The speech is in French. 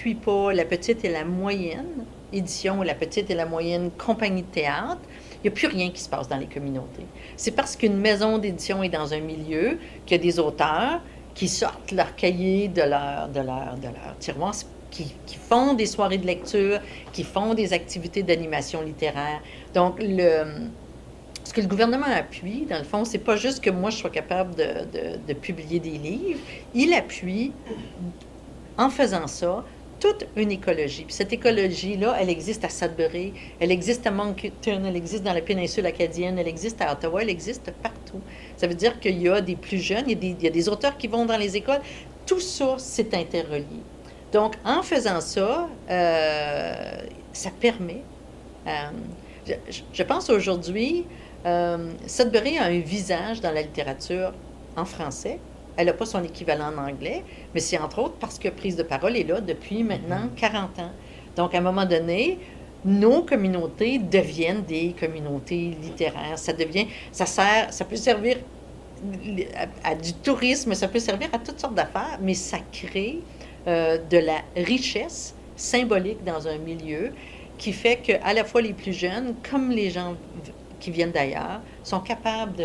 n'appuie pas la petite et la moyenne édition ou la petite et la moyenne compagnie de théâtre, il n'y a plus rien qui se passe dans les communautés. C'est parce qu'une maison d'édition est dans un milieu qu'il y a des auteurs qui sortent leur cahier de leur tiroir, qui font des soirées de lecture, qui font des activités d'animation littéraire. Donc, ce que le gouvernement appuie, dans le fond, c'est pas juste que moi je sois capable de publier des livres, il appuie, en faisant ça, toute une écologie. Puis cette écologie-là, elle existe à Sudbury, elle existe à Moncton, elle existe dans la péninsule acadienne, elle existe à Ottawa, elle existe partout. Ça veut dire qu'il y a des plus jeunes, il y a des auteurs qui vont dans les écoles. Tout ça, c'est interrelié. Donc, en faisant ça, ça permet. euh, je pense aujourd'hui, Sudbury a un visage dans la littérature en français. Elle n'a pas son équivalent en anglais, mais c'est entre autres parce que Prise de parole est là depuis maintenant 40 ans. Donc, à un moment donné, nos communautés deviennent des communautés littéraires. Ça peut servir à du tourisme, ça peut servir à toutes sortes d'affaires, mais ça crée de la richesse symbolique dans un milieu qui fait qu'à la fois les plus jeunes, comme les gens qui viennent d'ailleurs, sont capables